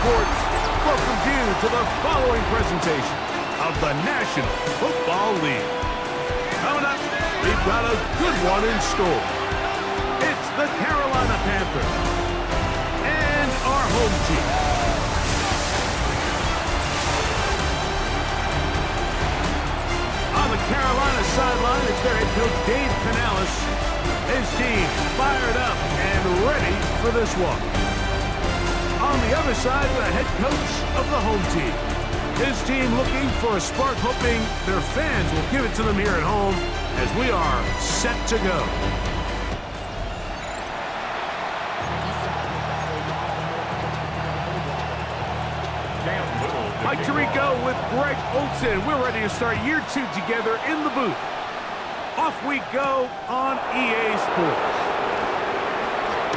Sports welcomes you to the following presentation of the National Football League. Coming up, we've got a good one in store. It's the Carolina Panthers and our home team. On the Carolina sideline, it's their head coach, Dave Canales. His team fired up and ready for this one. On the other side, the head coach of the home team. His team looking for a spark, hoping their fans will give it to them here at home as we are set to go. Mike Tirico with Greg Olson. We're ready to start year 2 together in the booth. Off we go on EA Sports.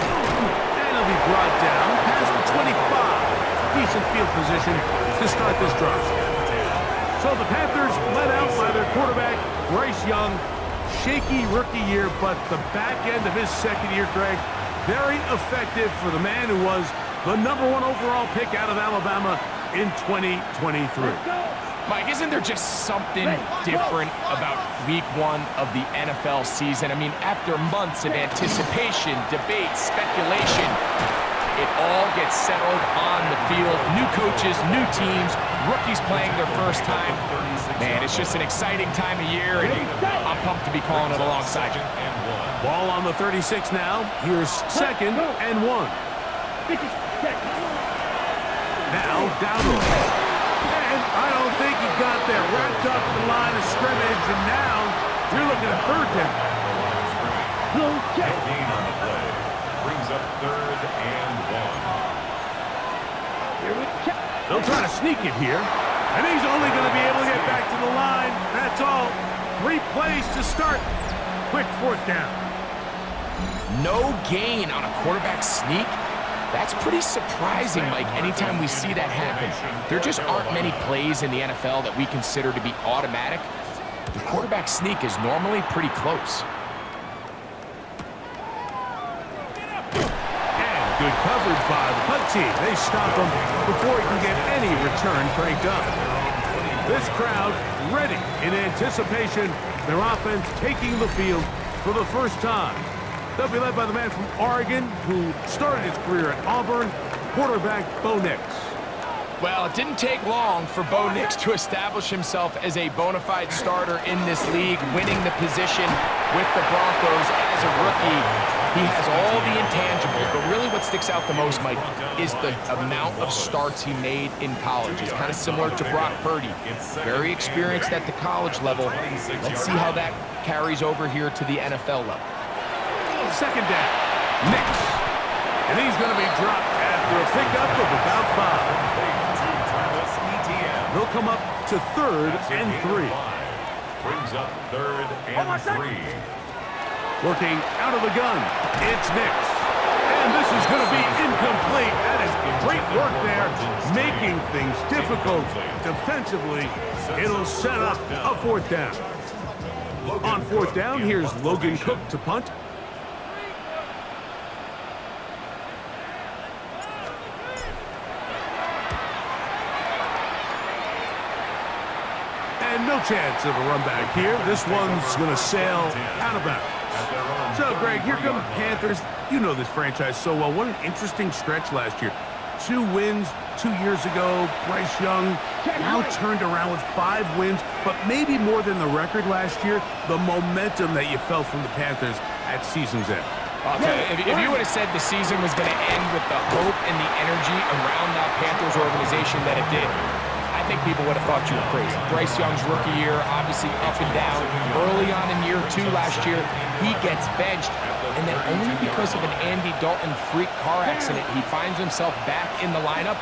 And he'll be brought down past the 25. Decent field position to start this drive. So the Panthers led out by their quarterback, Bryce Young. Shaky rookie year, but the back end of his second year, Greg, very effective for the man who was the #1 overall pick out of Alabama in 2023. Mike, isn't there just something different about week 1 of the NFL season? I mean, after months of anticipation, debate, speculation, it all gets settled on the field. New coaches, new teams, rookies playing their first time. Man, it's just an exciting time of year, and I'm pumped to be calling it alongside you. Ball on the 36 now. Here's 2nd and 1. Now, R.Dowdle. And I don't think he got there. Wrapped up the line of scrimmage, and now you're looking at 3rd down. Gain on the play. Brings up 3rd and 1. They'll try to sneak it here. And he's only going to be able to get back to the line. That's all. 3 plays to start. Quick 4th down. No gain on a quarterback sneak? That's pretty surprising, Mike, anytime we see that happen. There just aren't many plays in the NFL that we consider to be automatic. The quarterback sneak is normally pretty close. And good coverage by the punt team. They stop him before he can get any return cranked up. This crowd ready in anticipation. Their offense taking the field for the first time. They'll be led by the man from Oregon who started his career at Auburn, quarterback B.Nix. Well, it didn't take long for B.Nix to establish himself as a bona fide starter in this league, winning the position with the Broncos as a rookie. He has all the intangibles, but really what sticks out the most, Mike, is the amount of starts he made in college. It's kind of similar to Brock Purdy. Very experienced at the college level. Let's see how that carries over here to the NFL level. 2nd down. Nix. And he's going to be dropped after a pickup of about 5. They'll come up to 3rd and 3. Brings up 3rd and 3. Working out of the gun. It's Nix. And this is going to be incomplete. That is great work there, making things difficult defensively. It'll set up a 4th down. On 4th down, here's Logan Cook to punt. And no chance of a run back here. This one's going to sail out of bounds. So, Greg, here come the Panthers. You know this franchise so well. What an interesting stretch last year. 2 wins 2 years ago. Bryce Young now turned around with 5 wins, but maybe more than the record last year, the momentum that you felt from the Panthers at season's end. I'll tell you, if you would have said the season was going to end with the hope and the energy around that Panthers organization that it did, I think people would have thought you were crazy. Bryce Young's rookie year, obviously up and down. Early on in year 2 last year, he gets benched. And then only because of an Andy Dalton freak car accident, he finds himself back in the lineup,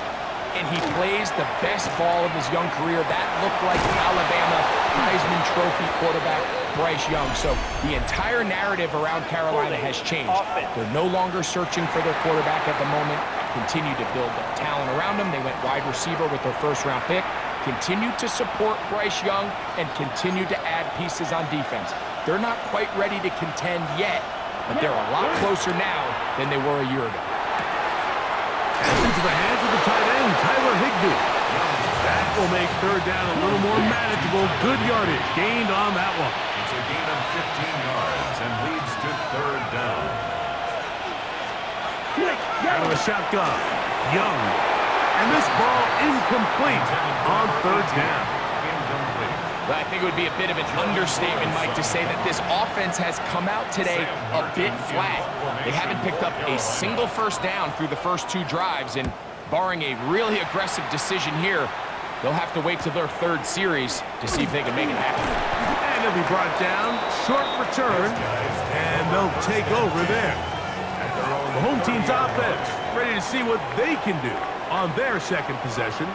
and he plays the best ball of his young career. That looked like Alabama Heisman Trophy quarterback Bryce Young. So the entire narrative around Carolina has changed. They're no longer searching for their quarterback at the moment. Continue to build the talent around them. They went wide receiver with their 1st-round pick. Continue to support Bryce Young and continue to add pieces on defense. They're not quite ready to contend yet, but they're a lot closer now than they were a year ago. And into the hands of the tight end, do. That will make third down a little more manageable. Good yardage gained on that one. It's a gain of 15 yards and leads to third down. Out of the shotgun, Young. And this ball incomplete on third down. But I think it would be a bit of an understatement, Mike, to say that this offense has come out today a bit flat. They haven't picked up a single first down through the first two drives, and barring a really aggressive decision here, they'll have to wait till their third series to see if they can make it happen. And he'll be brought down, short return, and they'll take over there. The home team's offense ready to see what they can do on their second possession.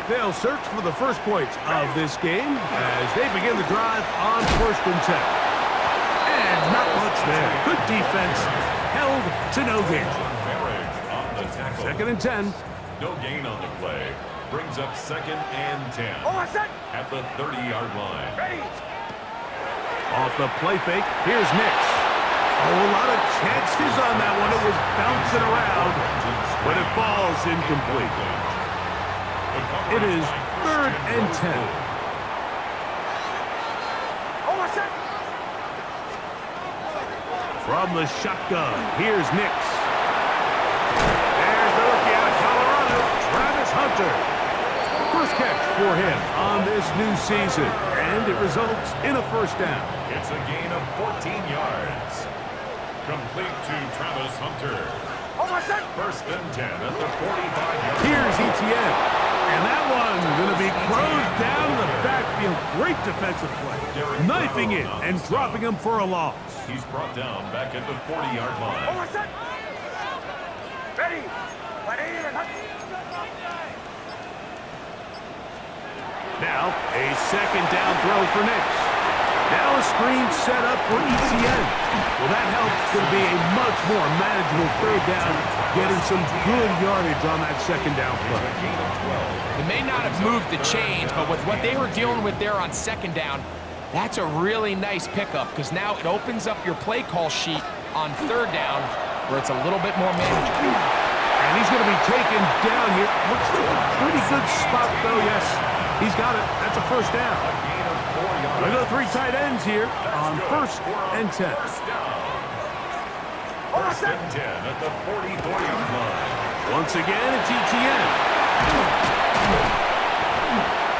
They'll search for the first points of this game as they begin the drive on 1st and 10. And not much there. Good defense, held to no gain. 2nd and 10. No gain on the play. Brings up 2nd and 10. At the 30-yard line. Off the play fake, here's Nix. Oh, a lot of chances on that one. It was bouncing around, but it falls incomplete. It is 3rd and 10. From the shotgun, here's Nix. There's the rookie out of Colorado, T.Hunter. First catch for him on this new season, and it results in a first down. It's a gain of 14 yards. Complete to T.Hunter. 1st and 10 at the 45-yard line. Here's ETN. And that one going to be closed down in the backfield. Great defensive play. Knifing it and dropping him for a loss. He's brought down back at the 40-yard line. Now, a 2nd down throw for Nix. Now a screen set up for ETN. Well, that helps to be a much more manageable third down, getting some good yardage on that 2nd down play. They may not have moved the chains, but with what they were dealing with there on 2nd down, that's a really nice pickup because now it opens up your play call sheet on 3rd down where it's a little bit more manageable. And he's going to be taken down here. Looks like a pretty good spot, though. Yes, he's got it. That's a first down. Another 3 tight ends here on 1st and 10. 1st and 10 at the 44-yard line. Once again, it's ETN.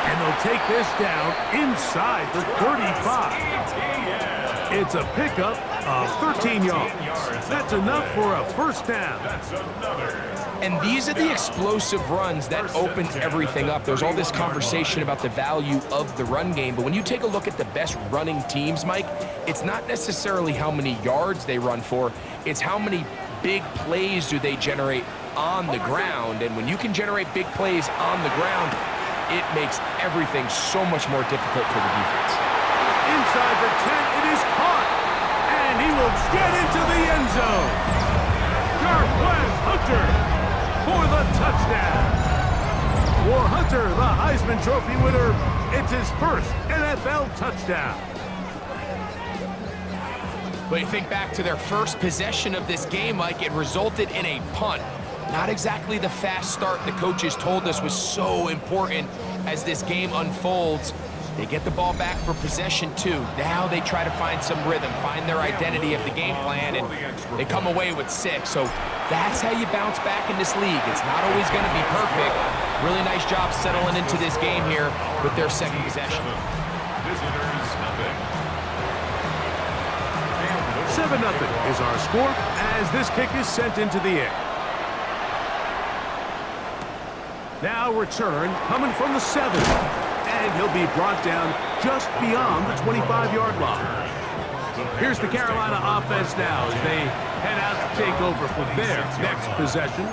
And they'll take this down inside the 35. It's a pickup of 13 yards. That's enough for a first down. And these are the explosive runs that opened everything up. There's all this conversation about the value of the run game, but when you take a look at the best running teams, Mike, it's not necessarily how many yards they run for, it's how many big plays do they generate on the ground. And when you can generate big plays on the ground, it makes everything so much more difficult for the defense. Inside the 10, it is caught, and he will get into the end zone. T.Hunter for the touchdown. For Hunter, the Heisman Trophy winner, it's his first NFL touchdown. But you think back to their first possession of this game, Mike, it resulted in a punt. Not exactly the fast start the coaches told us was so important as this game unfolds. They get the ball back for possession 2. Now they try to find some rhythm, find their identity of the game plan, and they come away with 6. So that's how you bounce back in this league. It's not always going to be perfect. Really nice job settling into this game here with their second possession. 7-0 is our score as this kick is sent into the air. Now return coming from the 7. And he'll be brought down just beyond the 25-yard line. Here's the Carolina offense now as they head out to take over for their next possession.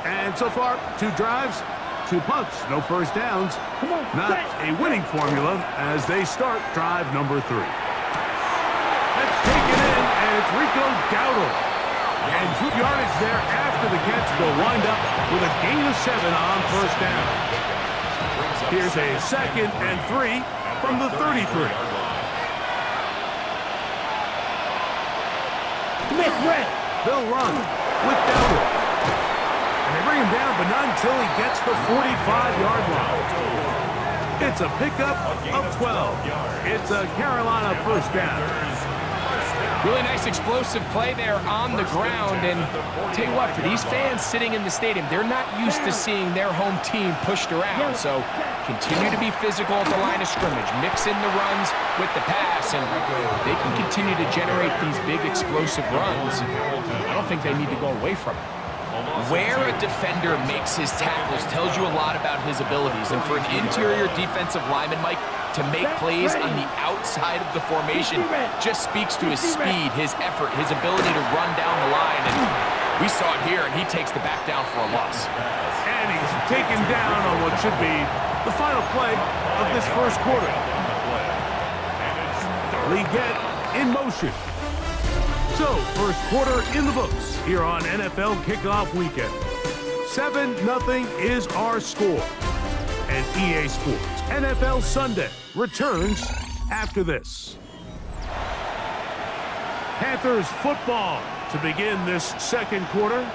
And so far, 2 drives, 2 punts, no first downs. Not a winning formula as they start drive number 3. That's taken in, and it's R.Dowdle. And good yardage there after the catch. They'll wind up with a gain of 7 on first down. Here's a 2nd and 3 from the 33. They'll run with Dowdle. And they bring bring him down, but not until he gets the 45-yard line. It's a pickup of 12. It's a Carolina first down. Really nice explosive play there on the ground. And I'll tell you what, for these fans sitting in the stadium, they're not used to seeing their home team pushed around. So continue to be physical at the line of scrimmage. Mix in the runs with the pass, and they can continue to generate these big explosive runs. I don't think they need to go away from it. Where a defender makes his tackles tells you a lot about his abilities. And for an interior defensive lineman, Mike, to make plays on the outside of the formation just speaks to his speed, his effort, his ability to run down the line. And we saw it here, and he takes the back down for a loss. And he's taken down on what should be the final play of this first quarter. Leggett in motion. So, first quarter in the books here on NFL Kickoff Weekend. 7-0 is our score. And EA Sports NFL Sunday returns after this. Panthers football to begin this second quarter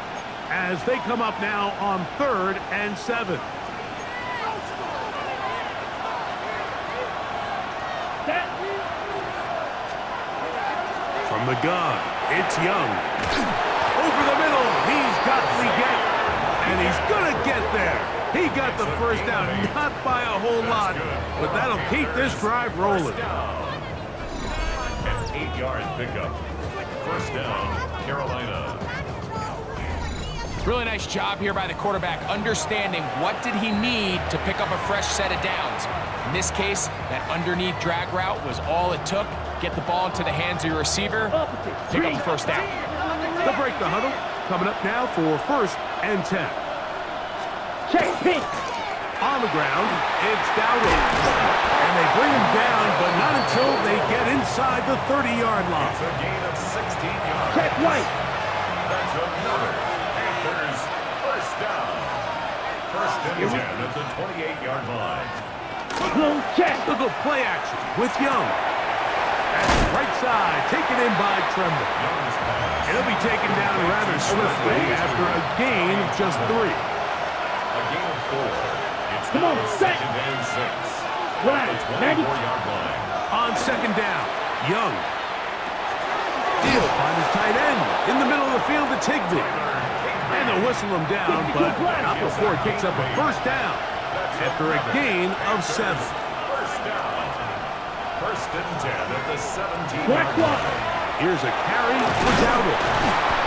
as they come up now on 3rd and 7. From the gun, it's Young. Over the middle, he's got Leggett, and he's gonna get there. He got the first down, not by a whole lot, but that'll keep this drive rolling. An 8-yard pickup. First down, Carolina. Really nice job here by the quarterback, understanding what did he need to pick up a fresh set of downs. In this case, that underneath drag route was all it took. Get the ball into the hands of your receiver, pick up the first down. They'll break the huddle. Coming up now for 1st and 10. Check, pink. On the ground, it's Dowdle. And they bring him down, but not until they get inside the 30-yard line. It's a gain of 16 yards. Check, white. That's another Panthers first down. First and 10 at the 28-yard line. Blue, check. Look at play action with Young. At the right side, taken in by Tremble. Young's pass. It'll be taken down rather swiftly after a gain of just 3. A gain of 4. It's Come on, now set. 2nd and 6. Right, The 90. 24-yard line. On 2nd down, Young. He'll find his tight end in the middle of the field to Tigby. And they'll whistle him down, but not before he picks up a first down after a gain of 7. First down. First and 10 at the 17-yard Black line. block. Here's a carry for Dowdle.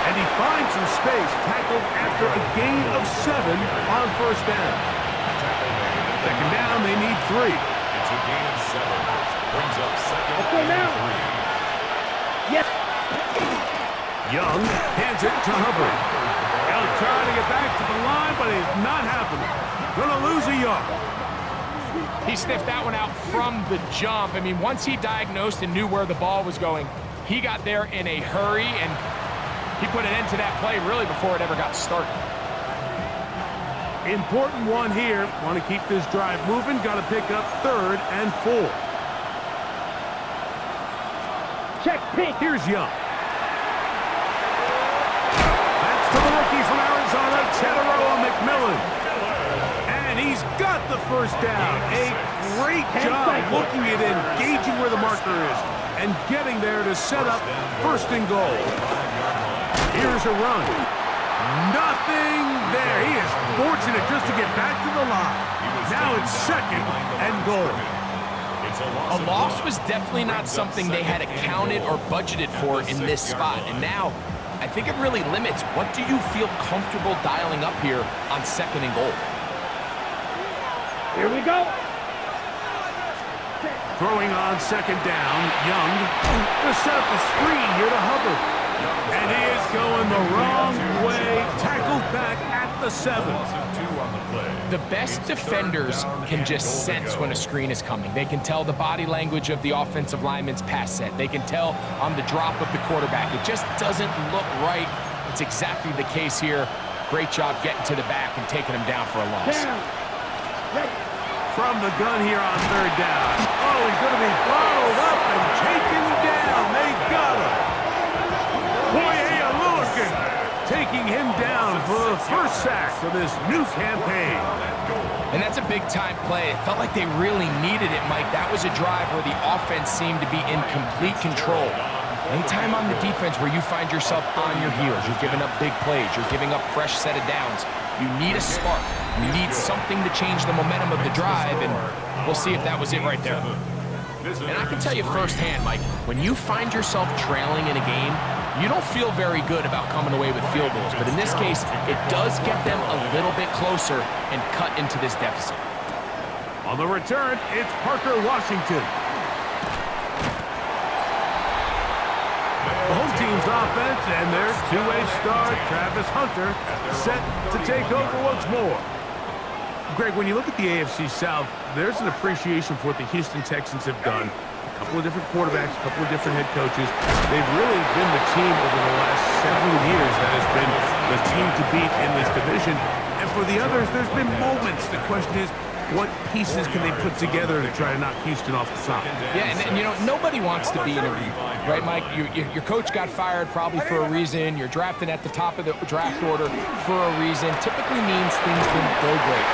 And he finds some space, tackled after a gain of 7 on first down. Second down, they need 3. It's a gain of 7. Brings up second Let's go now. and 3. Yes. Young hands it to Hubbard. He'll try to get back to the line, but it's not happening. Gonna lose a yard. He sniffed that one out from the jump. I mean, once he diagnosed and knew where the ball was going, he got there in a hurry, and he put an end to that play really before it ever got started. Important one here. Want to keep this drive moving. Got to pick up 3rd and 4. Check, pink. Here's Young. That's to the rookie from Arizona, Teteroa McMillan. And he's got the first down. A great job looking at it, engaging where the marker is, and getting there to set up 1st and goal. Here's a run. Nothing there. He is fortunate just to get back to the line. Now it's 2nd and goal. A loss was definitely not something they had accounted or budgeted for in this spot. And now, I think it really limits what do you feel comfortable dialing up here on 2nd and goal. Here we go. Throwing on 2nd down, Young to set up the screen here to Hubbard. And he is going the wrong way, tackled back at the 7. The best defenders can just sense when a screen is coming. They can tell the body language of the offensive lineman's pass set. They can tell on the drop of the quarterback. It just doesn't look right. It's exactly the case here. Great job getting to the back and taking him down for a loss. Down. Ready. From the gun here on 3rd down. Oh, he's going to be bottled up and taken down. They got him. Boy, are you looking. taking him down for the first sack of this new campaign. And that's a big-time play. It felt like they really needed it, Mike. That was a drive where the offense seemed to be in complete control. Anytime on the defense where you find yourself on your heels, you're giving up big plays, you're giving up fresh set of downs, you need a spark. You need something to change the momentum of the drive, and we'll see if that was it right there. And I can tell you firsthand, Mike, when you find yourself trailing in a game, you don't feel very good about coming away with field goals. But in this case, it does get them a little bit closer and cut into this deficit. On the return, it's Parker Washington. The home team's offense and their two-way star, T.Hunter, set to take over once more. Greg, when you look at the AFC South, there's an appreciation for what the Houston Texans have done. A couple of different quarterbacks, a couple of different head coaches. They've really been the team over the last several years that has been the team to beat in this division. And for the others, there's been moments. The question is, what pieces can they put together to try to knock Houston off the top? Yeah, and you know, nobody wants to be in a rebuild, right, Mike? Your coach got fired probably for a reason. You're drafted at the top of the draft order for a reason. Typically means things didn't go great.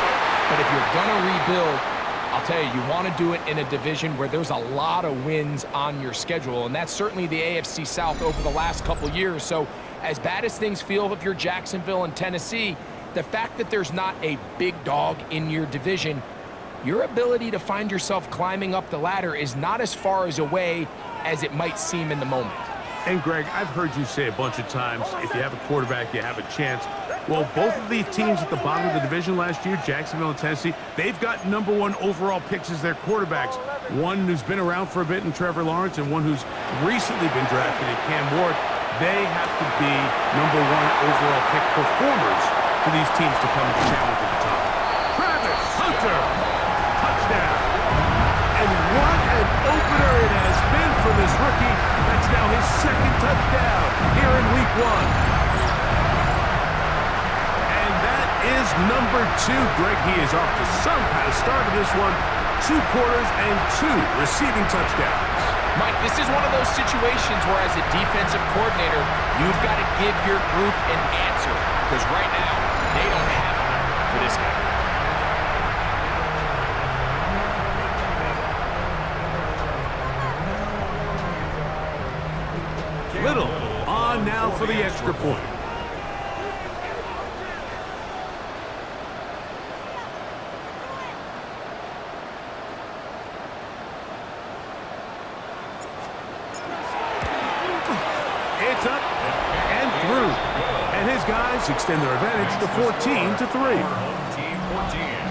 But if you're going to rebuild, I'll tell you, you want to do it in a division where there's a lot of wins on your schedule, and that's certainly the AFC South over the last couple years. So as bad as things feel if you're Jacksonville and Tennessee, the fact that there's not a big dog in your division, your ability to find yourself climbing up the ladder is not as far away as it might seem in the moment. And Greg, I've heard you say a bunch of times, if you have a quarterback, you have a chance. Well, both of the teams at the bottom of the division last year, Jacksonville and Tennessee, they've got #1 overall picks as their quarterbacks. One who's been around for a bit in Trevor Lawrence and one who's recently been drafted in Cam Ward. They have to be #1 overall pick performers for these teams to come and challenge at the top. T.Hunter, touchdown. And what an opener it has been for this rookie. That's now his second touchdown here in Week 1. And that is #2. Greg, he is off to some kind of start of this one. 2 quarters and 2 receiving touchdowns. Mike, this is one of those situations where as a defensive coordinator, you've got to give your group an answer. Because right now, they don't have it for this guy. Little on now for the extra point. It's up and through. And his guys extend their advantage to 14-3. Home team 14,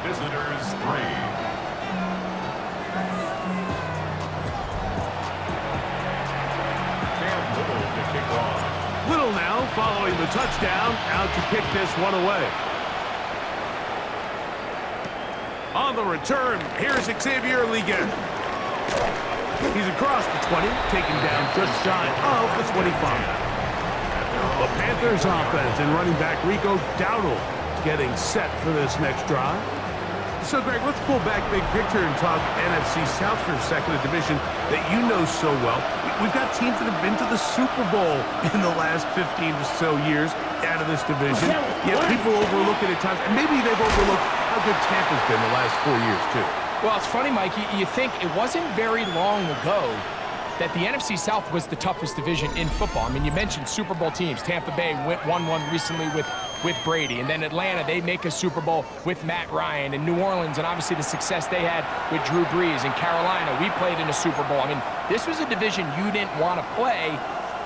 visitors 3. Little now following the touchdown, out to kick this one away. On the return, here's Xavier Ligon. He's across the 20, taken down just shy of the 25. The Panthers offense and running back R.Dowdle getting set for this next drive. So, Greg, let's pull back big picture and talk NFC South for a second, a division that you know so well. We've got teams that have been to the Super Bowl in the last 15 or so years out of this division. Yet people overlook it at times, and maybe they've overlooked how good Tampa's been the last 4 years, too. Well, it's funny, Mike. You think it wasn't very long ago that the NFC South was the toughest division in football. I mean, you mentioned Super Bowl teams. Tampa Bay won one recently with Brady. And then Atlanta, they make a Super Bowl with Matt Ryan. And New Orleans, and obviously the success they had with Drew Brees. And Carolina, we played in a Super Bowl. I mean, this was a division you didn't want to play.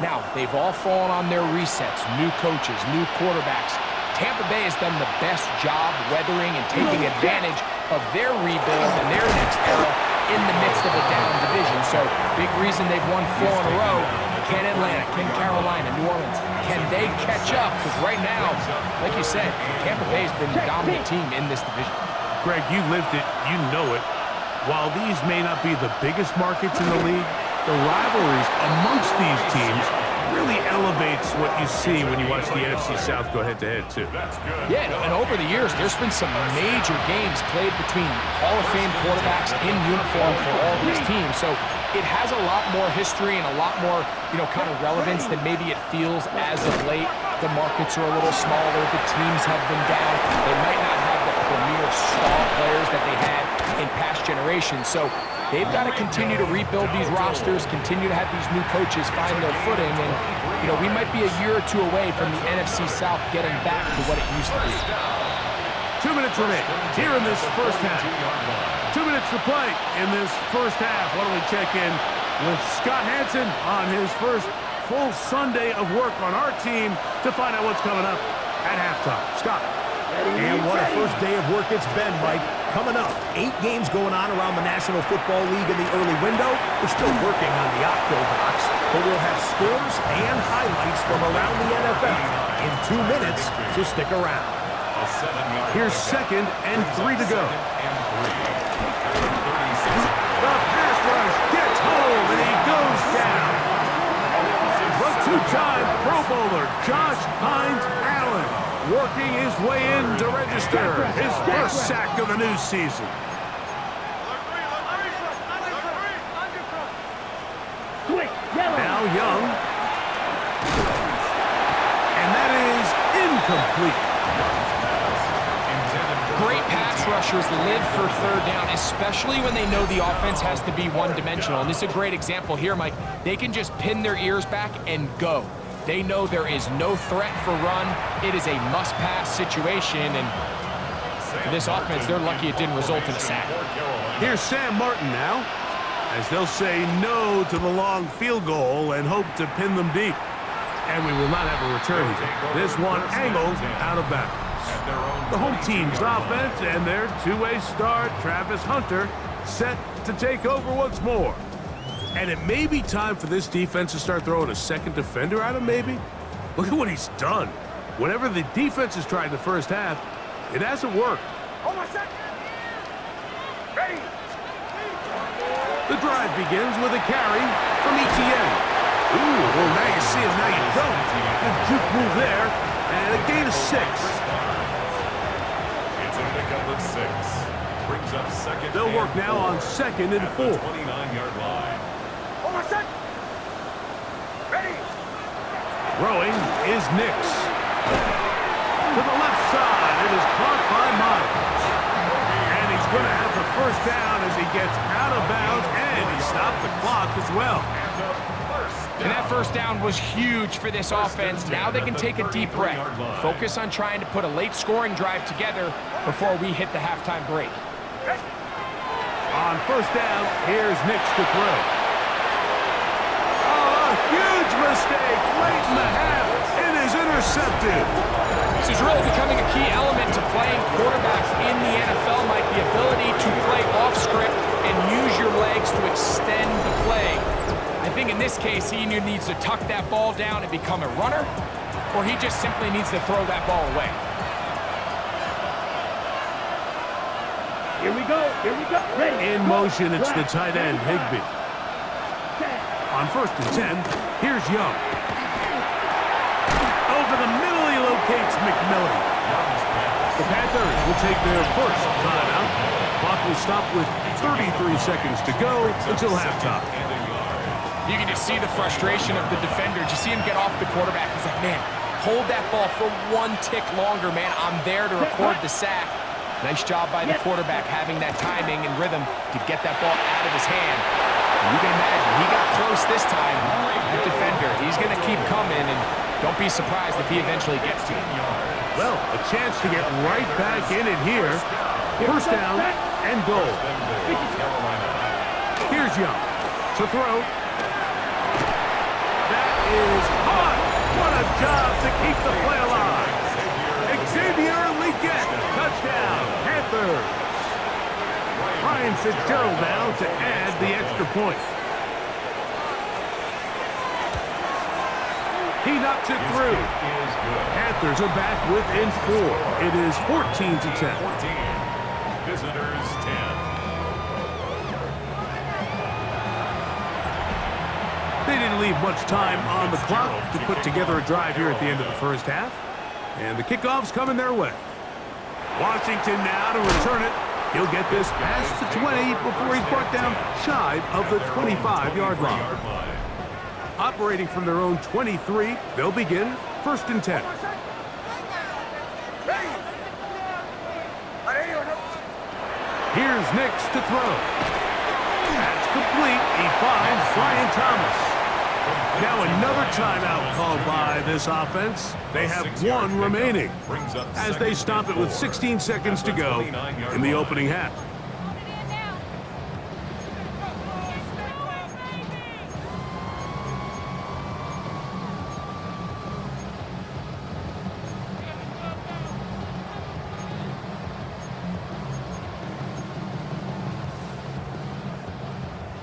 Now, they've all fallen on their resets. New coaches, new quarterbacks. Tampa Bay has done the best job weathering and taking advantage of their rebuild and their next era in the midst of a down division. So, big reason they've won 4 in a row. Can Atlanta, can Carolina, New Orleans, can they catch up? Because right now, like you said, Tampa Bay's been the dominant team in this division. Greg, you lived it, you know it. While these may not be the biggest markets in the league, the rivalries amongst these teams really elevates what you see when you watch the NFC South go head-to-head, too. Yeah, and over the years, there's been some major games played between Hall of Fame quarterbacks in uniform for all these teams. So it has a lot more history and a lot more, kind of relevance than maybe it feels as of late. the markets are a little smaller. The teams have been down. They might not have the premier star players that they had in past generations. So they've got to continue to rebuild these rosters, continue to have these new coaches find their footing. And, you know, we might be a year or two away from the NFC South getting back to what it used to be. 2 minutes remaining here in this first half. 2 minutes to play in this first half. Why don't we check in with Scott Hansen on his first full Sunday of work on our team to find out what's coming up at halftime. Scott. And what a first day of work it's been, Mike. Coming up, 8 games going on around the National Football League in the early window. We're still working on the Octo box, but we'll have scores and highlights from around the NFL in 2 minutes, so stick around. Here's 2nd and 3 to go. The pass rush gets home, and he goes down. The two-time Pro Bowler, Josh Hines-Allen, working his way in to register his first sack of the new season. Now Young. And that is incomplete. Great pass rushers live for third down, especially when they know the offense has to be one-dimensional. And this is a great example here, Mike. They can just pin their ears back and go. They know there is no threat for run. It is a must-pass situation, and for this offense, they're lucky it didn't result in a sack. Here's Sam Martin now, as they'll say no to the long field goal and hope to pin them deep. And we will not have a return. This one angled out of bounds. The home team's offense and their two-way start, Travis Hunter, set to take over once more. And it may be time for this defense to start throwing a second defender at him, maybe. Look at what he's done. Whenever the defense has tried in the first half, it hasn't worked. Ready. The drive begins with a carry from ETN. Ooh, well, now you see him, now you don't. Good juke move there, and a gain of 6. It's a pickup of 6. Brings up 2nd. They'll work now on 2nd and 4. 29-yard line. Ready. Throwing is Nix. To the left side, it is caught by Miles. And he's going to have the first down as he gets out of bounds, and he stopped the clock as well. And that first down was huge for this offense. Now they can take a deep breath, focus on trying to put a late scoring drive together before we hit the halftime break. On first down, here's Nix to throw. Oh, a huge mistake late in the half. It is intercepted. This is really becoming a key element to playing quarterback in the NFL, Mike. The ability to play off script and use your legs to extend the play. I think in this case, he either needs to tuck that ball down and become a runner, or he just simply needs to throw that ball away. Here we go. Here we go. Ready. In motion, it's the tight end, Higbee. On 1st and 10, here's Young. Over the middle, he locates McMillan. The Panthers will take their first timeout. Clock will stop with 33 seconds to go until halftime. You can just see the frustration of the defender. You see him get off the quarterback. He's like, man, hold that ball for 1 tick longer, man. I'm there to record the sack. Nice job by the quarterback having that timing and rhythm to get that ball out of his hand. You can imagine, he got close this time. That defender, he's going to keep coming, and don't be surprised if he eventually gets to him. Well, a chance to get right back in it here. First down and goal. Here's Young to throw. That is hot. What a job to keep the play alive. Xavier Legette, touchdown, Panthers. Ryan Fitzgerald now to add the extra point. He knocks it through. Panthers are back within 4. It is 14-10. 14. Visitors 10. They didn't leave much time on the clock to put together a drive here at the end of the first half. And the kickoff's coming their way. Washington now to return it. He'll get this past the 20 before he's brought down shy of the 25-yard line. Operating from their own 23, they'll begin First and 10. Here's Nix to throw. That's complete. He finds Brian Thomas. Now another timeout called by this offense. They have one remaining as they stop it with 16 seconds to go in the opening half.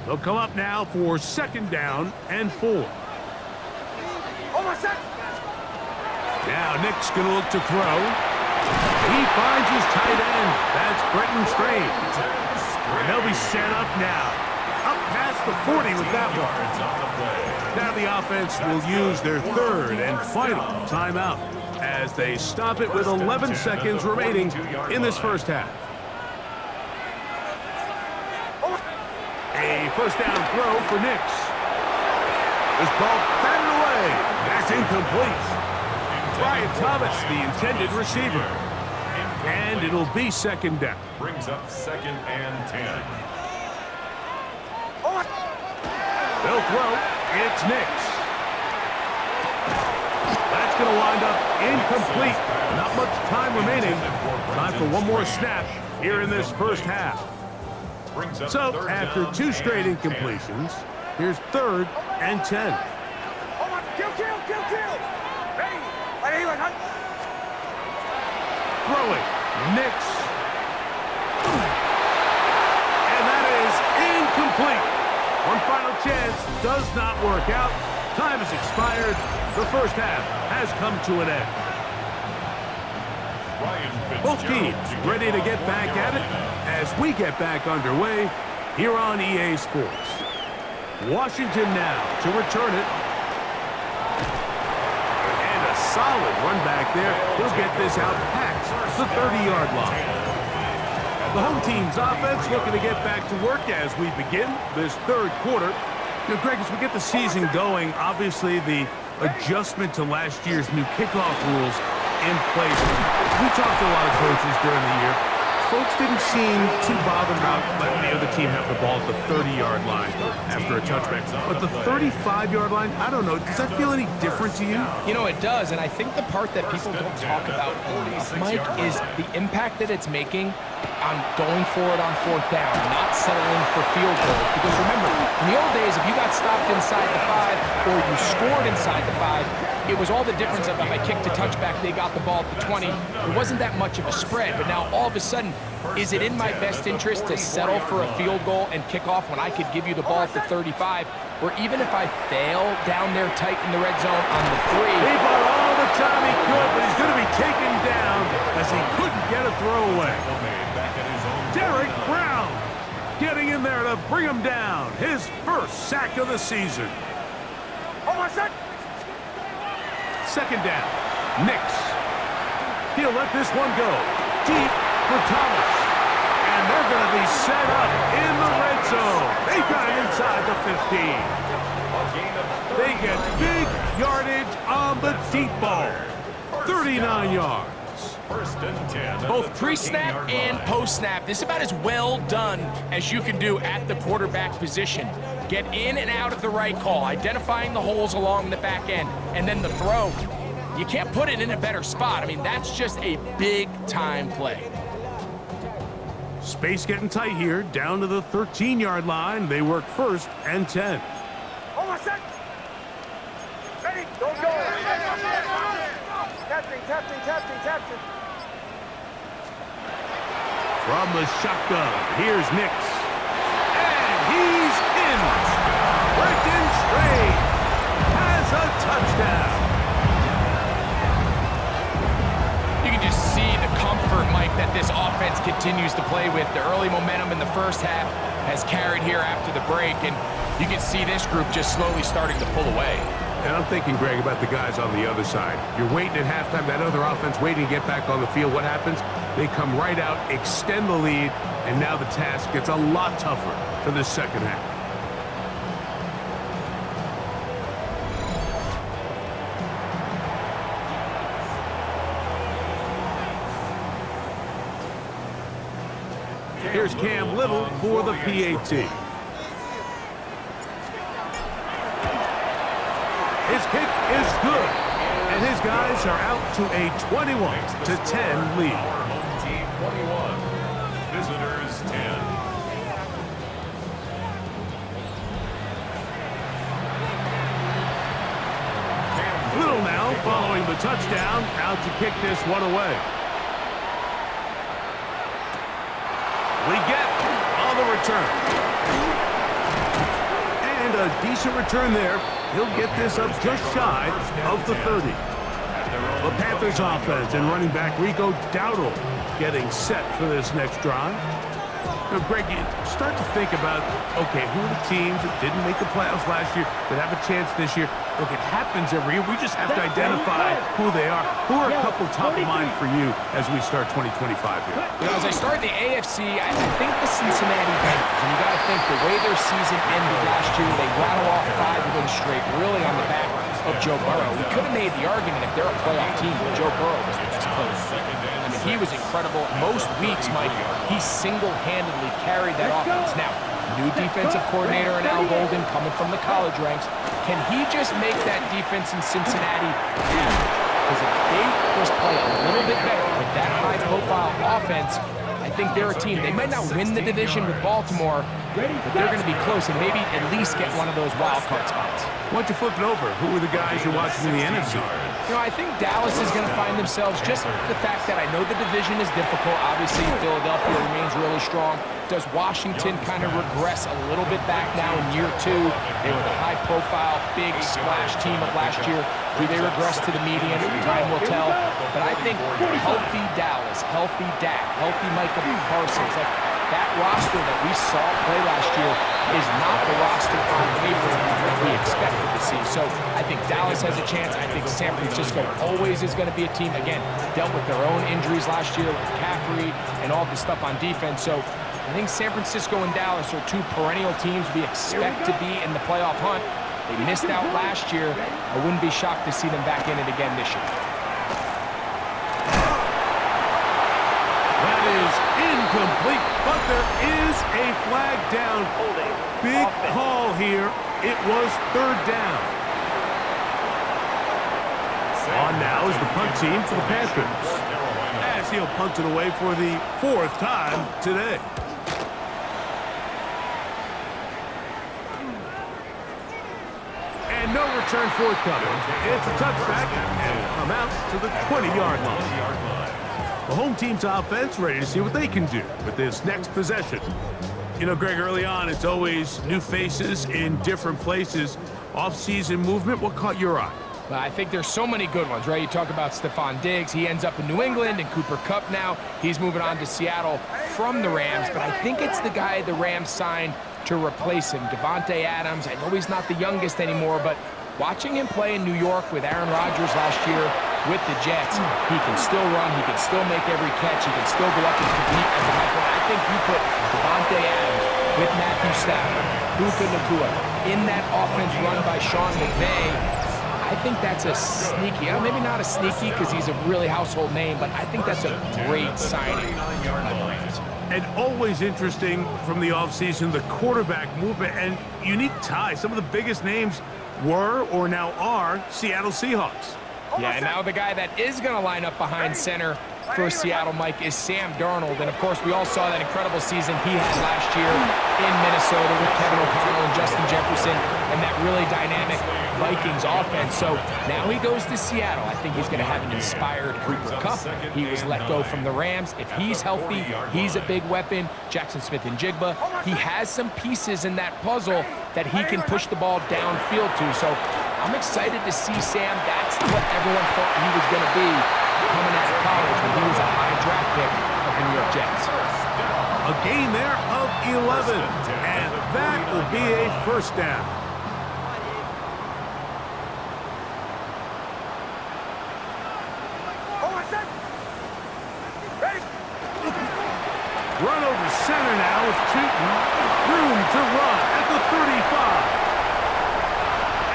They'll come up now for second down and 4. Now Nix going to look to throw. He finds his tight end. That's Brenton Strange. And they'll be set up now. Up past the 40 with that one. Now the offense will use their third and final timeout as they stop it with 11 seconds remaining in this first half. A first down throw for Nix. This ball batted away. That's incomplete. Brian Thomas, the intended receiver. And it'll be second down. Brings up second and 10. They'll throw. It's Nix. That's going to wind up incomplete. Not much time remaining. Time for one more snap here in this first half. So, after two straight incompletions, here's third and 10. Throwing, Nix. And that is incomplete. One final chance does not work out. Time has expired. The first half has come to an end. Both teams ready to get back at it as we get back underway here on EA Sports. Washington now to return it. And a solid run back there. He'll get this out past the 30-yard line. The home team's offense looking to get back to work as we begin this third quarter. You know, Greg, as we get the season going, obviously the adjustment to last year's new kickoff rules in place. We talked to a lot of coaches during the year. Folks didn't seem too bothered about letting the other team have the ball at the 30-yard line after a touchback. But the 35-yard line, I don't know, does that feel any different to you? You know, it does, and I think the part that people don't talk about enough, Mike, is the impact that it's making on going for it on fourth down, not settling for field goals. Because remember, in the old days, if you got stopped inside the 5 or you scored inside the 5, it was all the difference of if I kicked a touchback, they got the ball at the 20. It wasn't that much of a spread, but now all of a sudden, is it in my best interest to settle for a field goal and kick off when I could give you the ball at the 35? Or even if I fail down there tight in the red zone on the 3. He bought all the time he could, but he's going to be taken down as he couldn't get a throwaway. Derek Brown getting in there to bring him down. His first sack of the season. Second down. Nix. He'll let this one go. Deep for Thomas. And they're going to be set up in the red zone. They got it inside the 15. They get big yardage on the deep ball. 39 yards. First and 10. Both pre-snap and post-snap, this is about as well done as you can do at the quarterback position. Get in and out of the right call, identifying the holes along the back end, and then the throw. You can't put it in a better spot. I mean, that's just a big-time play. Space getting tight here, down to the 13-yard line. They work first and 10. Ready, go. Captain. From the shotgun, here's Nix. And he's in. Brenton Strange has a touchdown. You can just see the comfort, Mike, that this offense continues to play with. The early momentum in the first half has carried here after the break, and you can see this group just slowly starting to pull away. And I'm thinking, Greg, about the guys on the other side. You're waiting at halftime, that other offense waiting to get back on the field. What happens? They come right out, extend the lead, and now the task gets a lot tougher for this second half. Here's Cam Little for the PAT. His kick is good, and his guys are out to a 21-10 lead. Home team 21, visitors 10. Little now following the touchdown, out to kick this one away. We get on the return. And a decent return there. He'll get this up just shy of the 30. The Panthers offense and running back R.Dowdle getting set for this next drive. You know, Greg, you start to think about, okay, who are the teams that didn't make the playoffs last year that have a chance this year? Look, it happens every year. We just have to identify who they are. Who are a couple top of mind for you as we start 2025 here? You know, as I start the AFC, I think the Cincinnati Bengals, and you got to think the way their season ended last year, they rattle off 5 wins straight, really on the back of Joe Burrow. We could have made the argument if they're a playoff team that Joe Burrow was the best player. I mean, he was incredible. Most weeks, Mike, he single-handedly carried that offense. Now, new defensive coordinator in Al Golden coming from the college ranks. Can he just make that defense in Cincinnati average? Because if they just play a little bit better with that high-profile offense, I think they're a team. They might not win the division with Baltimore, but they're going to be close and maybe at least get one of those wild card spots. Why don't you flip it over? Who are the guys you're watching in the NFC? You know, I think Dallas is going to find themselves just the fact that I know the division is difficult. Obviously, Philadelphia remains really strong. Does Washington kind of regress a little bit back now in year 2? They were the high-profile, big splash team of last year. Do they regress to the median? Time will tell. But I think healthy Dallas, healthy Dak, healthy Micah Parsons, like that roster that we saw play last year is not the roster on paper that we expected to see. So I think Dallas has a chance. I think San Francisco always is going to be a team, again, dealt with their own injuries last year with McCaffrey and all the stuff on defense. So I think San Francisco and Dallas are 2 perennial teams we expect to be in the playoff hunt. They missed out last year. I wouldn't be shocked to see them back in it again this year. That is incomplete, but there is a flag down. Big call here. It was 3rd down. On now is the punt team for the Panthers, as he'll punt it away for the 4th time today. And no return forthcoming. It's a touchback, and will come out to the 20-yard line. The home team's offense ready to see what they can do with this next possession. You know, Greg, early on, it's always new faces in different places. Off-season movement, what caught your eye? Well, I think there's so many good ones, right? You talk about Stephon Diggs. He ends up in New England, and Cooper Kupp now. He's moving on to Seattle from the Rams, but I think it's the guy the Rams signed to replace him, Devontae Adams. I know he's not the youngest anymore, but watching him play in New York with Aaron Rodgers last year with the Jets, he can still run, he can still make every catch, he can still go up and compete at the high point. I think you put Devontae Adams with Matthew Stafford, Puka Nacua, in that offense run by Sean McVay. I think that's a sneaky, maybe not a sneaky because he's a really household name, but I think that's a great signing by the Rams. And always interesting from the offseason, the quarterback movement and unique ties. Some of the biggest names were or now are Seattle Seahawks. Yeah, and now the guy that is going to line up behind center for Seattle, Mike, is Sam Darnold. And, of course, we all saw that incredible season he had last year in Minnesota with Kevin O'Connell and Justin Jefferson and that really dynamic Vikings offense. So now he goes to Seattle. I think he's going to have an inspired Cooper Kupp. He was let go from the Rams. If he's healthy, he's a big weapon. Jackson Smith-Njigba, he has some pieces in that puzzle that he can push the ball downfield to. So I'm excited to see Sam. That's what everyone thought he was going to be coming out of college when he was a high draft pick of the New York Jets. A gain there of 11, and that will be a 1st down. Run over center now with T.Hunter. Room to run at the 35.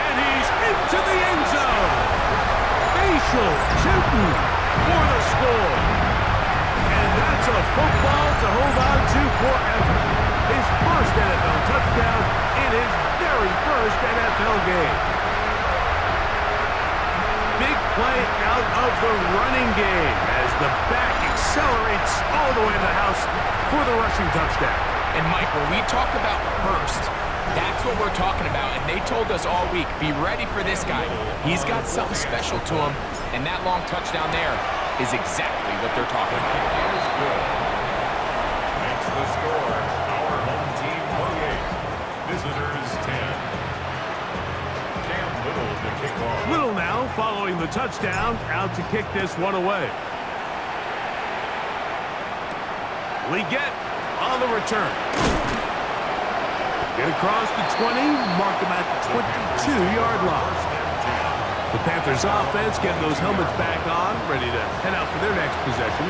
And he's into the end zone. Facial T.Hunter for the score. And that's a football to hold on to forever. His first NFL touchdown in his very first NFL game. Big play out of the running game as the back accelerates all the way to the house for the rushing touchdown. And Mike, when we talk about burst, that's what we're talking about. And they told us all week, be ready for this guy. He's got something special to him. And that long touchdown there is exactly what they're talking about. That is good. Makes the score. Our home team 28. Visitors 10. Cam Little to kick off. Little now following the touchdown, out to kick this one away. Leggett on the return. Get across the 20, mark him at the 22-yard line. The Panthers offense getting those helmets back on, ready to head out for their next possession.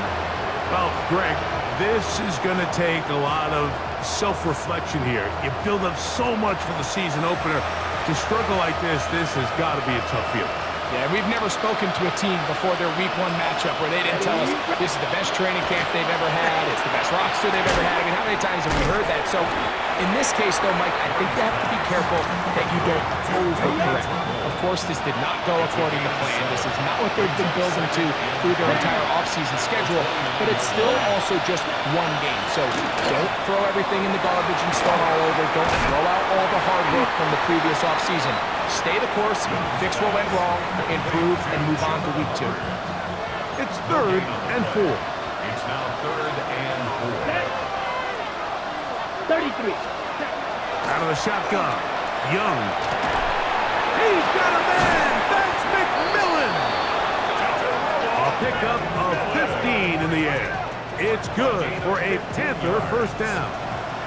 Well, Greg, this is going to take a lot of self-reflection here. You build up so much for the season opener. To struggle like this has got to be a tough field. Yeah, we've never spoken to a team before their week 1 matchup where they didn't tell us this is the best training camp they've ever had, it's the best roster they've ever had. I mean, how many times have we heard that? So, in this case, though, Mike, I think you have to be careful that you don't overcorrect. Of course, this did not go according to plan. This is not what they've been building to through their entire offseason schedule, but it's still also just one game. So, don't throw everything in the garbage and start all over. Don't throw out all the hard work from the previous offseason. Stay the course, fix what went wrong, improve, and move on to week 2. It's 3rd and 4. It's now 3rd and 4. 33. Out of the shotgun, Young. He's got a man! That's McMillan! A pickup of 15 in the air. It's good for a Panther first down.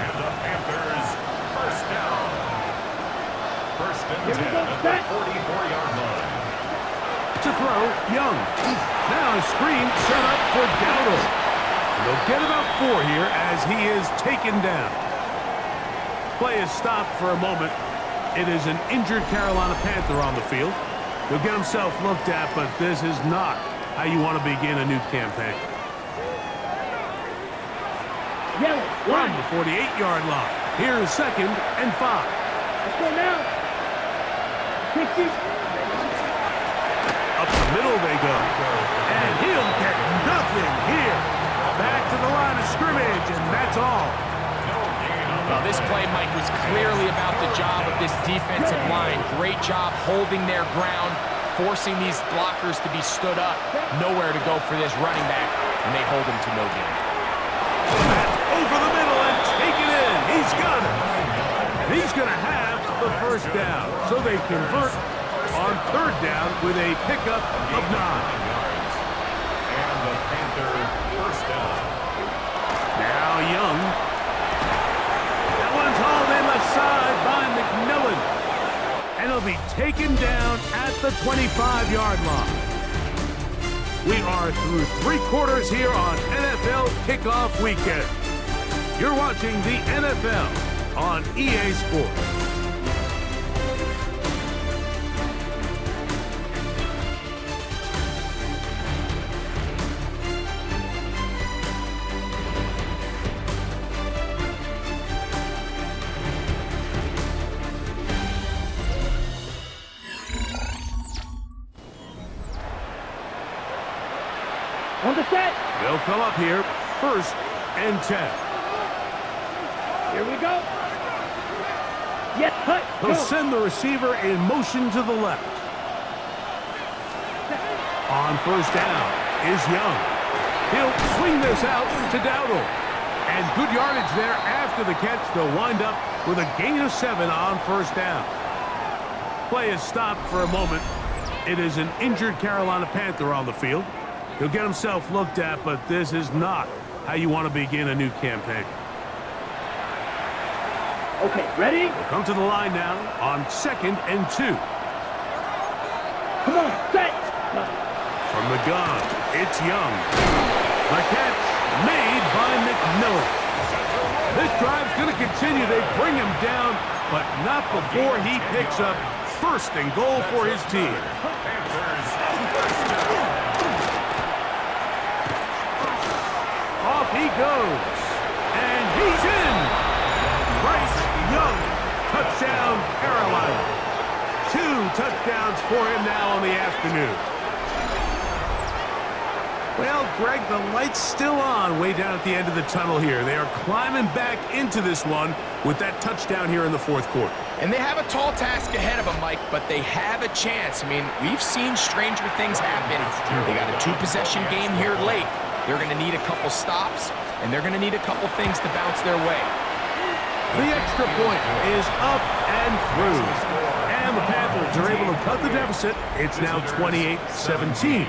And the Panthers first down. First and 10 at the 44-yard line. To throw, Young. Now a screen set up for R.Dowdle. They'll get about 4 here as he is taken down. Play is stopped for a moment. It is an injured Carolina Panther on the field. He'll get himself looked at, but this is not how you want to begin a new campaign. From the 48-yard line. Here's 2nd and 5. Let's go now. 60. Up the middle they go. And he'll get nothing here. Back to the line of scrimmage, and that's all. Well, this play, Mike, was clearly about the job of this defensive line. Great job holding their ground, forcing these blockers to be stood up. Nowhere to go for this running back, and they hold him to no gain. That's over the middle and taken in. He's got it. And he's going to have the first down. So they convert on 3rd down with a pickup of 9. And the Panther first down. Now Young. That one's hauled in left side by McMillan. And he'll be taken down at the 25-yard line. We are through 3 quarters here on NFL Kickoff Weekend. You're watching the NFL on EA Sports. On the set. They'll come up here, 1st and 10. Here we go. Yes, cut. They'll send the receiver in motion to the left. On 1st down is Young. He'll swing this out to R.Dowdle. And good yardage there after the catch. They'll wind up with a gain of 7 on 1st down. Play is stopped for a moment. It is an injured Carolina Panther on the field. He'll get himself looked at, but this is not how you want to begin a new campaign. Okay, ready? They'll come to the line now on 2nd and 2. Come on, set. From the gun, it's Young. The catch made by McMillan. This drive's going to continue. They bring him down, but not before he picks up 1st and goal for his team. Off he goes. And touchdowns for him now on the afternoon. Well, Greg, the light's still on way down at the end of the tunnel here. They are climbing back into this one with that touchdown here in the fourth quarter. And they have a tall task ahead of them, Mike, but they have a chance. I mean, we've seen stranger things happen. They got a two-possession game here late. They're going to need a couple stops, and they're going to need a couple things to bounce their way. The extra point is up and through. And the Panthers are able to cut the deficit. It's now 28-17.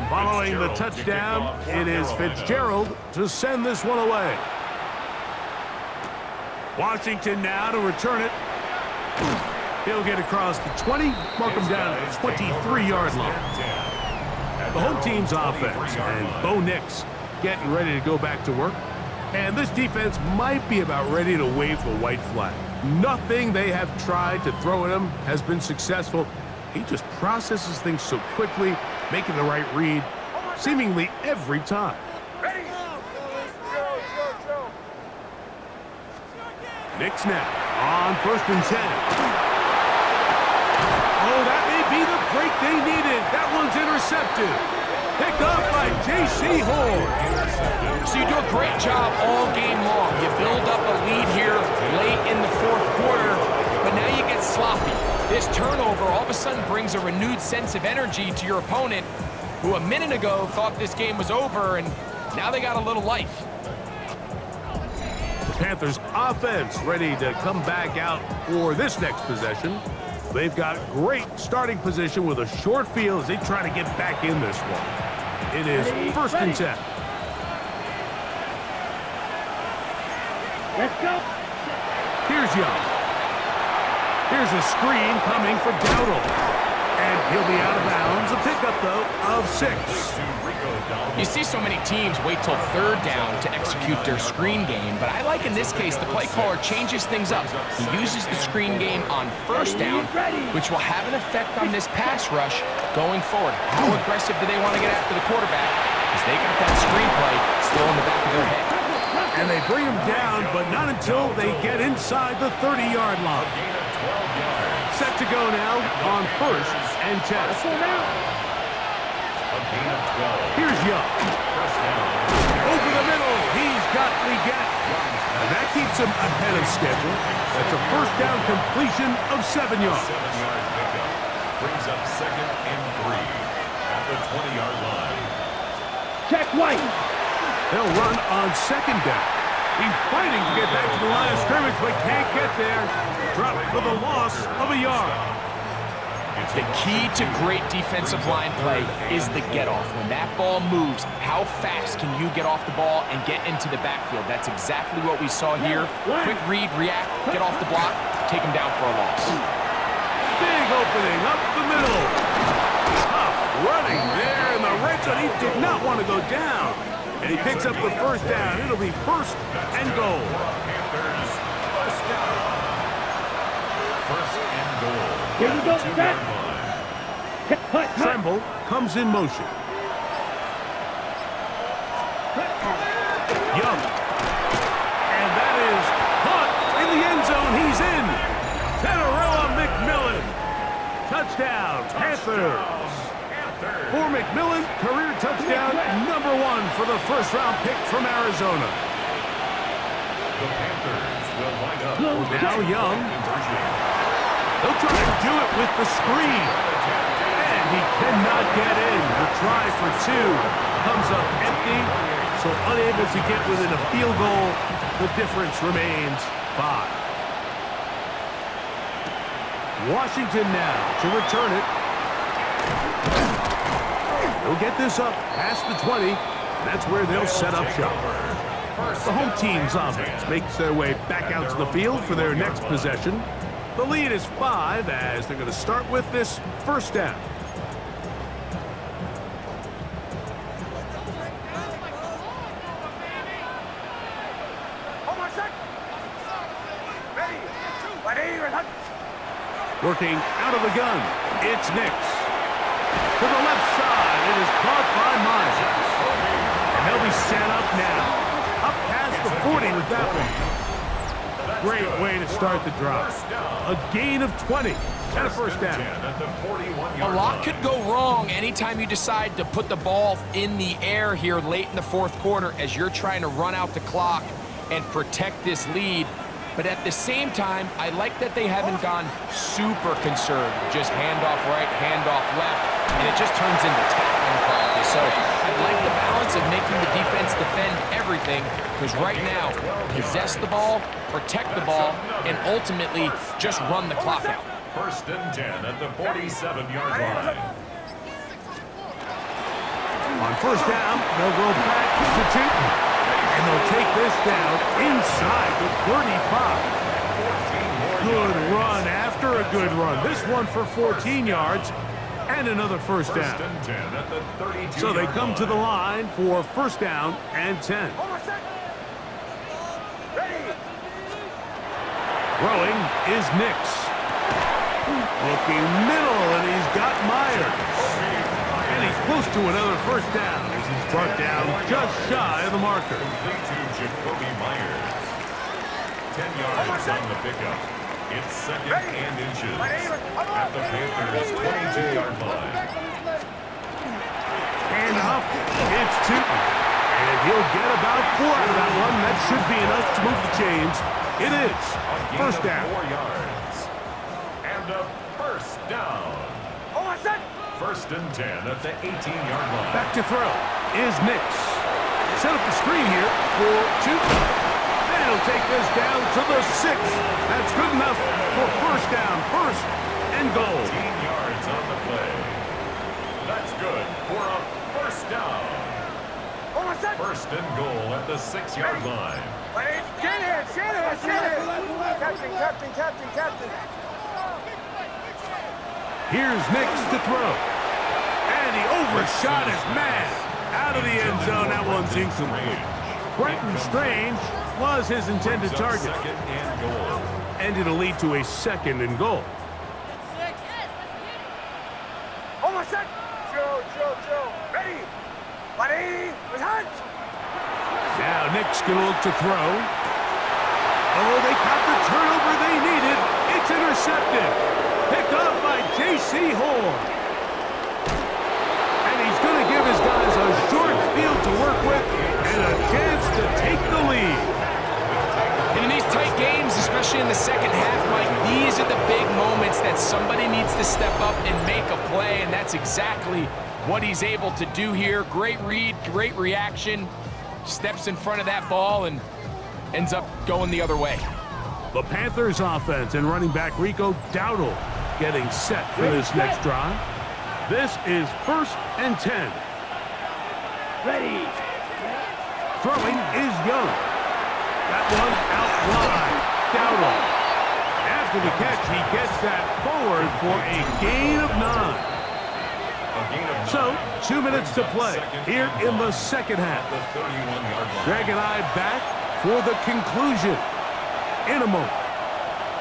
Following the touchdown, it is Fitzgerald to send this one away. Washington now to return it. He'll get across the 20, mark him down at the 23-yard line. The home team's offense, and B.Nix getting ready to go back to work. And this defense might be about ready to wave the white flag. Nothing they have tried to throw at him has been successful. He just processes things so quickly, making the right read seemingly every time. Nix now on 1st and 10. Oh, that may be the break they needed. That one's intercepted. Picked up by J.C. Horn. So you do a great job all game long. You build up a lead here late in the fourth quarter, but now you get sloppy. This turnover all of a sudden brings a renewed sense of energy to your opponent, who a minute ago thought this game was over, and now they got a little life. The Panthers offense ready to come back out for this next possession. They've got great starting position with a short field as they try to get back in this one. It is 1st and 10. Let's go. Here's Young. Here's a screen coming for R.Dowdle. And he'll be out of bounds. A pickup, though, of 6. You see so many teams wait till 3rd down to execute their screen game, but I like in this case the play caller changes things up. He uses the screen game on 1st down, which will have an effect on this pass rush going forward. How aggressive do they want to get after the quarterback? Because they got that screen play still in the back of their head. And they bring him down, but not until they get inside the 30-yard line. Set to go now on 1st and 10. Here's Young. Over the middle, he's got Leggett. And that keeps him ahead of schedule. That's a 1st down completion of 7 yards. Brings up 2nd and 3 at the 20-yard line. Check White. They'll run on 2nd down. He's fighting to get back to the line of scrimmage, but can't get there. Dropped for the loss of a yard. The key to great defensive line play is the get-off. When that ball moves, how fast can you get off the ball and get into the backfield? That's exactly what we saw here. Quick read, react, get off the block, take him down for a loss. Big opening up the middle. Tough running there in the red zone. He did not want to go down. And he picks up the 1st down. It'll be 1st and goal. Panthers, 1st down. 1st and goal. Here we go, set. Tremble comes in motion. Young. And that is caught in the end zone. He's in. Tenorella McMillan. Touchdown, Panthers. For McMillan, career touchdown number 1 for the 1st-round pick from Arizona. The Panthers will line up. Now Young. He'll try to do it with the screen. And he cannot get in. The try for 2 comes up empty. So unable to get within a field goal. The difference remains 5. Washington now to return it. They'll get this up past the 20. And that's where they'll set up shop. The home team's offense makes their way back out to the field for their next possession. The lead is 5 as they're going to start with this 1st down. Working out of the gun, it's Nix. To the left side, it is caught by Mired. And they'll be set up now. Up past the 40 with that one. Great way to start the drive. A gain of 20 and a first down. A lot could go wrong anytime you decide to put the ball in the air here late in the fourth quarter as you're trying to run out the clock and protect this lead. But at the same time, I like that they haven't gone super conservative. Just handoff right, handoff left, and it just turns into tackling practice. So I like the balance of making the defense defend everything, because right now, possess the ball, protect the ball, and ultimately just run the clock out. First and 10 at the 47-yard line. On first down, they'll go back to T.Hunter. And they'll take this down inside the 35. Good run after a good run. This one for 14 yards and another first down. First and 10 at the 32-yard So they come to the line for first down and 10. Throwing is Nix. Looking middle, and he's got mired. And he's close to another first down as he's brought down just shy of the marker. Complete to Jacoby Myers. 10 yards on the pickup. It's second and inches at the Panthers' 22-yard line. And up, it's Tuten. And he'll get about 4 out of that one. That should be enough to move the chains. It is. First down. 4 yards. And a first down. First and 10 at the 18-yard line. Back to throw is Nix. Set up the screen here for Tuten. And he'll take this down to the 6. That's good enough for first down. First and goal. 18 yards on the play. That's good for a first down. First and goal at the 6-yard line. Here's Nix to throw. And he overshot his man. Out of the end zone, that one's incomplete. Brenton Strange was his intended target. Second and goal. And it'll lead to a second and goal. Now Nix gonna look to throw. Oh, they caught the turnover they needed. It's intercepted. Picked up by J.C. Horn. And he's going to give his guys a short field to work with and a chance to take the lead. And in these tight games, especially in the second half, Mike, these are the big moments that somebody needs to step up and make a play, and that's exactly what he's able to do here. Great read, great reaction. Steps in front of that ball and ends up going the other way. The Panthers offense and running back R.Dowdle getting set for this next drive. This is first and 10. Ready. Throwing is Young. That one out wide. Dowdle. After the catch, he gets that forward for a gain of 9. So, 2 minutes to play here in the second half. Greg and I back for the conclusion in a moment.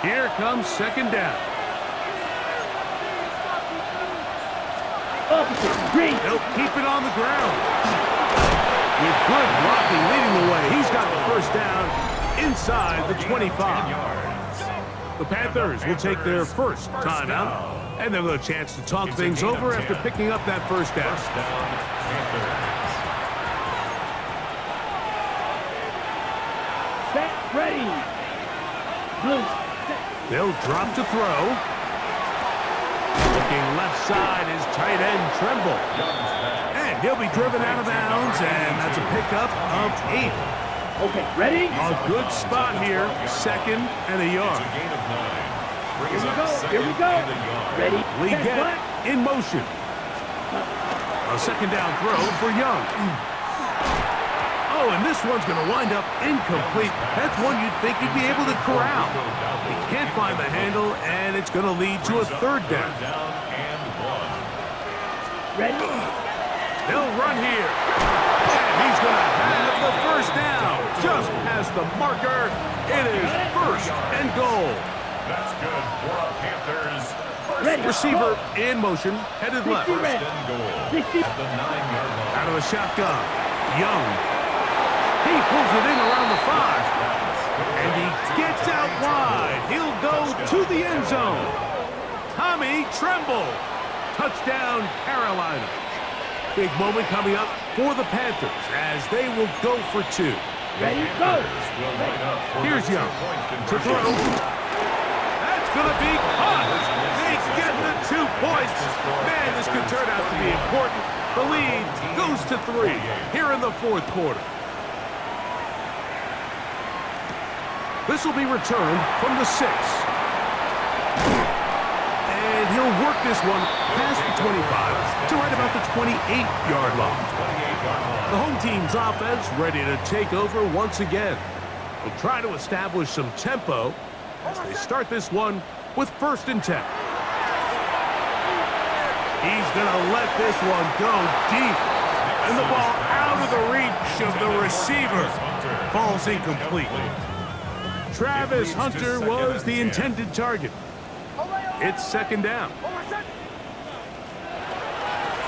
Here comes second down. They'll keep it on the ground. With good blocking leading the way, he's got the first down inside the 25. The Panthers will take their first timeout. And they'll get a chance to talk things over after picking up that first down. First down, Panthers. Set, ready. Blue. They'll drop to throw. Looking left side is tight end Tremble. And he'll be driven out of bounds, and that's a pickup of 8. Okay, ready? A good spot here, second and a yard. It's a gain of 9. Here we go, here we go. Ready, We set, get black. in motion. A second down throw for Young. Oh, and this one's going to wind up incomplete. That's one you'd think he'd be able to corral. He can't find the handle, and it's going to lead to a third down. Ready? They'll run here. And he's going to have the first down. Just past the marker. It is first and goal. That's good for a Panthers. Ready. Receiver in motion, headed left. First and goal at the 9-yard line. Out of the shotgun, Young. He He pulls it in around the 5. And he gets out wide. He'll go to the end zone. Tommy Tremble. Touchdown, Carolina. Big moment coming up for the Panthers as they will go for 2. Ready, go. Here's Young to throw. That's going to be caught. They get the 2 points. Man, this could turn out to be important. The lead goes to 3 here in the 4th quarter. This will be returned from the 6. And he'll work this one past the 25 to right about the 28-yard line. The home team's offense ready to take over once again. They'll try to establish some tempo as they start this one with 1st and 10. He's going to let this one go deep. And the ball out of the reach of the receiver falls incomplete. Travis Hunter was the intended target. It's 2nd down.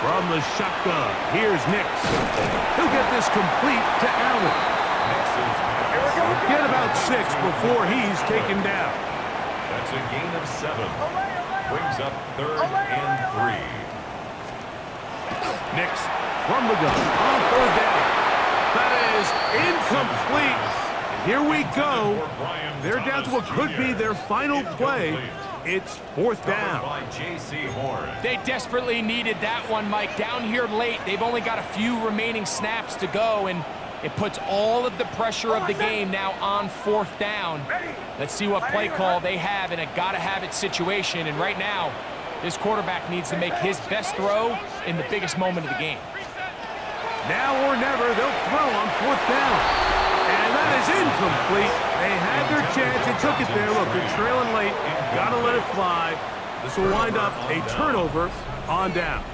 From the shotgun, here's Nix. He'll get this complete to Allen. He'll get about 6 before he's taken down. That's a gain of 7. Brings up 3rd and 3. Nix from the gun on 3rd down. That is incomplete. Here we go. They're down to what could be their final play. It's 4th down. They desperately needed that one, Mike. Down here late, they've only got a few remaining snaps to go, and it puts all of the pressure of the game now on 4th down. Let's see what play call they have in a gotta-have-it situation, and right now, this quarterback needs to make his best throw in the biggest moment of the game. Now or never, they'll throw on 4th down. And that is incomplete. They had their chance. They took it there. Look, they're trailing late. Got to let it fly. This will wind up a turnover on downs.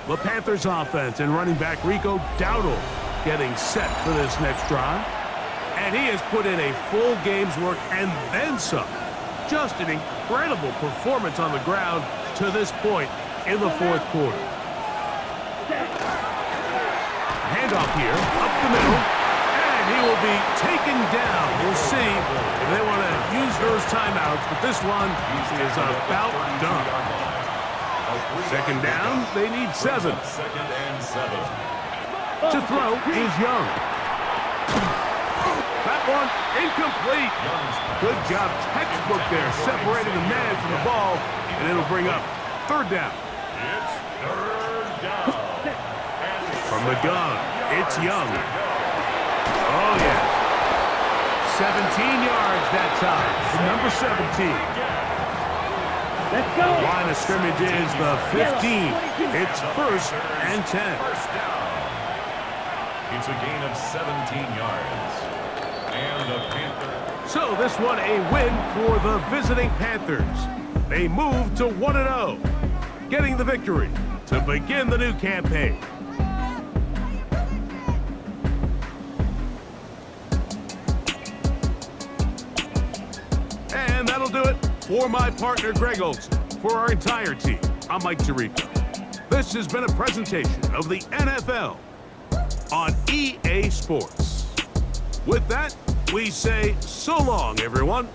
The Panthers offense and running back R.Dowdle getting set for this next drive. And he has put in a full game's work and then some. Just an incredible performance on the ground to this point in the 4th quarter. Handoff here, up the middle. He will be taken down. We'll see if they want to use those timeouts, but this one is about done. 2nd down, they need 7. 2nd and 7. To throw is Young. That one incomplete. Good job, textbook there, separating the man from the ball, and it'll bring up 3rd down. It's 3rd down. From the gun, it's Young. Oh, yeah. 17 yards that time. Number 17. Let's go. Line of scrimmage is the 15. It's 1st and 10. It's a gain of 17 yards. And the Panthers. So this one a win for the visiting Panthers. They move to 1-0, getting the victory to begin the new campaign. And that'll do it for my partner, Greg Olson. For our entire team, I'm Mike Tirico. This has been a presentation of the NFL on EA Sports. With that, we say so long, everyone.